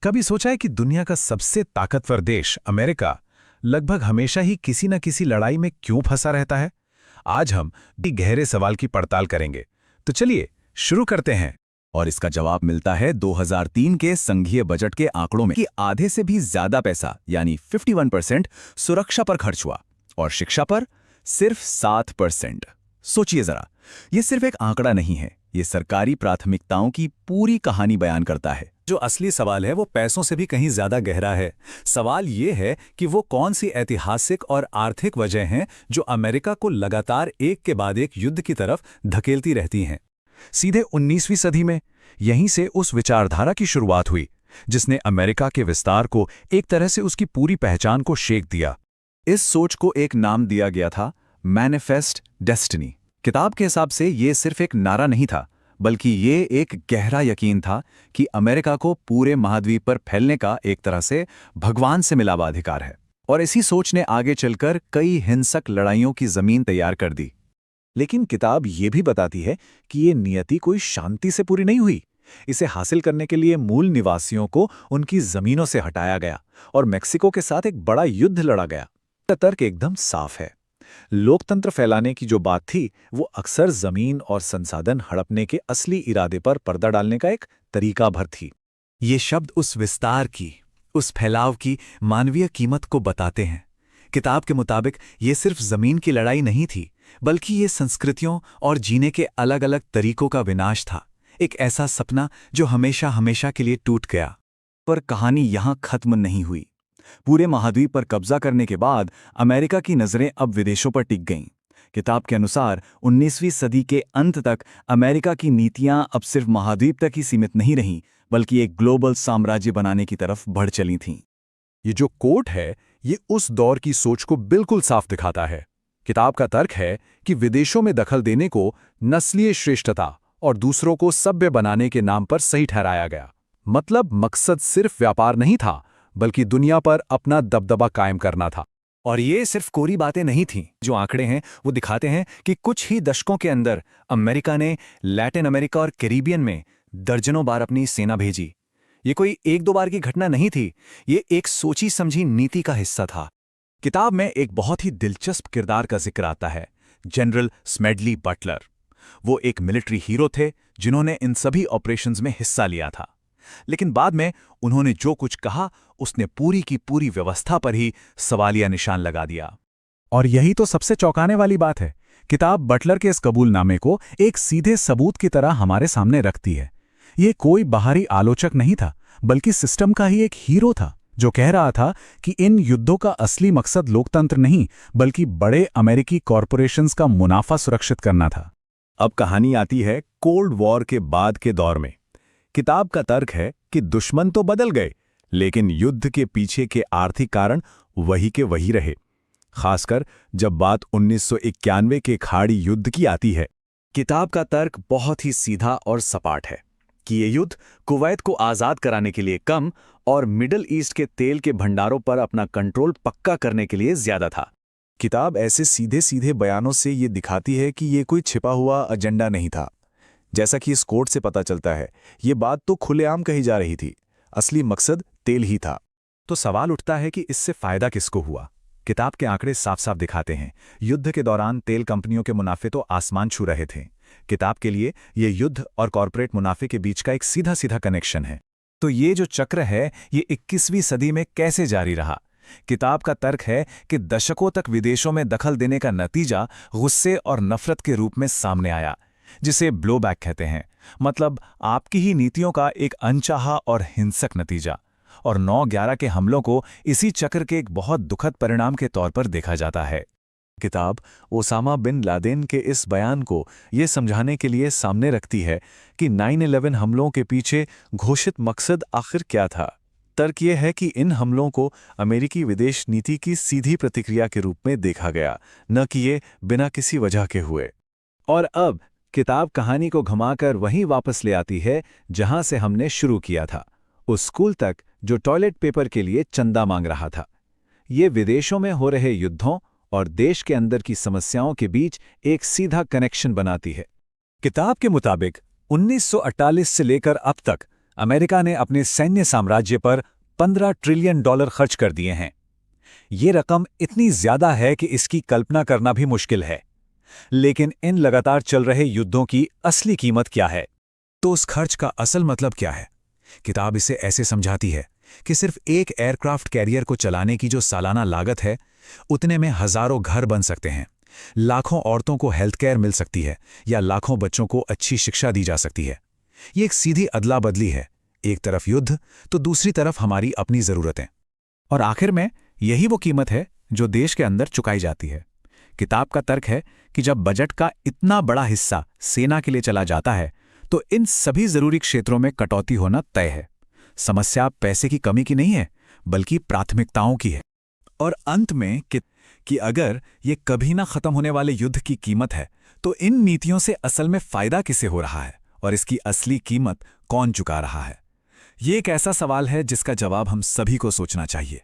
कभी सोचा है कि दुनिया का सबसे ताकतवर देश अमेरिका लगभग हमेशा ही किसी न किसी लड़ाई में क्यों फंसा रहता है? आज हम गहरे सवाल की पड़ताल करेंगे। तो चलिए शुरू करते हैं। और इसका जवाब मिलता है 2003 के संघीय बजट के आंकड़ों में कि आधे से भी ज्यादा पैसा यानी 51% सुरक्षा पर खर्च हुआ और शिक्षा पर सिर्फ 7%। सोचिए जरा, ये सिर्फ एक आंकड़ा नहीं है, ये सरकारी प्राथमिकताओं की पूरी कहानी बयान करता है। जो असली सवाल है वो पैसों से भी कहीं ज्यादा गहरा है। सवाल ये है कि वो कौन सी ऐतिहासिक और आर्थिक वजह हैं जो अमेरिका को लगातार एक के बाद एक युद्ध की तरफ धकेलती रहती हैं। सीधे 19वीं सदी में यहीं से उस विचारधारा की शुरुआत हुई जिसने अमेरिका के विस्तार को एक तरह से उसकी पूरी पहचान को शेक दिया। इस सोच को एक नाम दिया गया था, मैनिफेस्ट डेस्टिनी। किताब के हिसाब से ये सिर्फ एक नारा नहीं था, बल्कि ये एक गहरा यकीन था कि अमेरिका को पूरे महाद्वीप पर फैलने का एक तरह से भगवान से मिला हुआ अधिकार है। और इसी सोच ने आगे चलकर कई हिंसक लड़ाइयों की जमीन तैयार कर दी। लेकिन किताब ये भी बताती है कि ये नियति कोई शांति से पूरी नहीं हुई। इसे हासिल करने के लिए मूल निवासियों को उनकी जमीनों से हटाया गया और मेक्सिको के साथ एक बड़ा युद्ध लड़ा गया। तर्क एकदम साफ है। लोकतंत्र फैलाने की जो बात थी वो अक्सर जमीन और संसाधन हड़पने के असली इरादे पर पर्दा डालने का एक तरीका भर थी। ये शब्द उस विस्तार की, उस फैलाव की मानवीय कीमत को बताते हैं। किताब के मुताबिक ये सिर्फ जमीन की लड़ाई नहीं थी, बल्कि ये संस्कृतियों और जीने के अलग अलग तरीकों का विनाश था। एक ऐसा सपना जो हमेशा हमेशा के लिए टूट गया। पर कहानी यहां खत्म नहीं हुई। पूरे महाद्वीप पर कब्जा करने के बाद अमेरिका की नजरें अब विदेशों पर टिक गईं। किताब के अनुसार 19वीं सदी के अंत तक अमेरिका की नीतियां अब सिर्फ महाद्वीप तक ही सीमित नहीं रहीं, बल्कि एक ग्लोबल साम्राज्य बनाने की तरफ बढ़ चली थीं। ये जो कोट है ये उस दौर की सोच को बिल्कुल साफ दिखाता है। किताब का तर्क है कि विदेशों में दखल देने को नस्लीय श्रेष्ठता और दूसरों को सभ्य बनाने के नाम पर सही ठहराया गया। मतलब मकसद सिर्फ व्यापार नहीं था, बल्कि दुनिया पर अपना दबदबा कायम करना था। और ये सिर्फ कोरी बातें नहीं थीं। जो आंकड़े हैं वो दिखाते हैं कि कुछ ही दशकों के अंदर अमेरिका ने लैटिन अमेरिका और कैरिबियन में दर्जनों बार अपनी सेना भेजी। ये कोई एक दो बार की घटना नहीं थी, ये एक सोची समझी नीति का हिस्सा था। किताब में एक बहुत ही दिलचस्प किरदार का जिक्र आता है, जनरल स्मेडली बटलर। वो एक मिलिट्री हीरो थे जिन्होंने इन सभी ऑपरेशंस में हिस्सा लिया था। लेकिन बाद में उन्होंने जो कुछ कहा उसने पूरी की पूरी व्यवस्था पर ही सवालिया निशान लगा दिया। और यही तो सबसे चौंकाने वाली बात है। किताब बटलर के इस कबूलनामे को एक सीधे सबूत की तरह हमारे सामने रखती है। ये कोई बाहरी आलोचक नहीं था, बल्कि सिस्टम का ही एक हीरो था जो कह रहा था कि इन युद्धों का असली मकसद लोकतंत्र नहीं, बल्कि बड़े अमेरिकी कॉरपोरेशंस का मुनाफा सुरक्षित करना था। अब कहानी आती है कोल्ड वॉर के बाद के दौर में। किताब का तर्क है कि दुश्मन तो बदल गए, लेकिन युद्ध के पीछे के आर्थिक कारण वही के वही रहे। खासकर जब बात 1991 के खाड़ी युद्ध की आती है। किताब का तर्क बहुत ही सीधा और सपाट है कि ये युद्ध कुवैत को आज़ाद कराने के लिए कम और मिडल ईस्ट के तेल के भंडारों पर अपना कंट्रोल पक्का करने के लिए ज्यादा था। किताब ऐसे सीधे सीधे बयानों से ये दिखाती है कि ये कोई छिपा हुआ एजेंडा नहीं था। जैसा कि इस कोट से पता चलता है, ये बात तो खुलेआम कही जा रही थी, असली मकसद तेल ही था। तो सवाल उठता है कि इससे फायदा किसको हुआ? किताब के आंकड़े साफ साफ दिखाते हैं, युद्ध के दौरान तेल कंपनियों के मुनाफे तो आसमान छू रहे थे। किताब के लिए ये युद्ध और कॉरपोरेट मुनाफे के बीच का एक सीधा सीधा कनेक्शन है। तो ये जो चक्र है ये 21वीं सदी में कैसे जारी रहा? किताब का तर्क है कि दशकों तक विदेशों में दखल देने का नतीजा गुस्से और नफरत के रूप में सामने आया, जिसे ब्लोबैक कहते हैं। मतलब आपकी ही नीतियों का एक अनचाहा और हिंसक नतीजा। और 9/11 के हमलों को इसी चक्र के एक बहुत दुखद परिणाम के तौर पर देखा जाता है। किताब ओसामा बिन लादेन के इस बयान को ये समझाने के लिए सामने रखती है कि 9/11 हमलों के पीछे घोषित मकसद आखिर क्या था। तर्क ये है कि इन हमलों को अमेरिकी विदेश नीति की सीधी प्रतिक्रिया के रूप में देखा गया, न कि ये बिना किसी वजह के हुए। और अब किताब कहानी को घुमाकर वहीं वापस ले आती है जहां से हमने शुरू किया था, उस स्कूल तक जो टॉयलेट पेपर के लिए चंदा मांग रहा था। ये विदेशों में हो रहे युद्धों और देश के अंदर की समस्याओं के बीच एक सीधा कनेक्शन बनाती है। किताब के मुताबिक 1948 से लेकर अब तक अमेरिका ने अपने सैन्य साम्राज्य पर $15 ट्रिलियन खर्च कर दिए हैं। ये रकम इतनी ज्यादा है कि इसकी कल्पना करना भी मुश्किल है। लेकिन इन लगातार चल रहे युद्धों की असली कीमत क्या है? तो उस खर्च का असल मतलब क्या है? किताब इसे ऐसे समझाती है कि सिर्फ एक एयरक्राफ्ट कैरियर को चलाने की जो सालाना लागत है, उतने में हजारों घर बन सकते हैं, लाखों औरतों को हेल्थ केयर मिल सकती है या लाखों बच्चों को अच्छी शिक्षा दी जा सकती है। ये एक सीधी अदला बदली है, एक तरफ युद्ध तो दूसरी तरफ हमारी अपनी जरूरतें। और आखिर में यही वो कीमत है जो देश के अंदर चुकाई जाती है। किताब का तर्क है कि जब बजट का इतना बड़ा हिस्सा सेना के लिए चला जाता है तो इन सभी जरूरी क्षेत्रों में कटौती होना तय है। समस्या पैसे की कमी की नहीं है, बल्कि प्राथमिकताओं की है। और अंत में कि अगर ये कभी ना खत्म होने वाले युद्ध की कीमत है, तो इन नीतियों से असल में फायदा किसे हो रहा है और इसकी असली कीमत कौन चुका रहा है? ये एक ऐसा सवाल है जिसका जवाब हम सभी को सोचना चाहिए।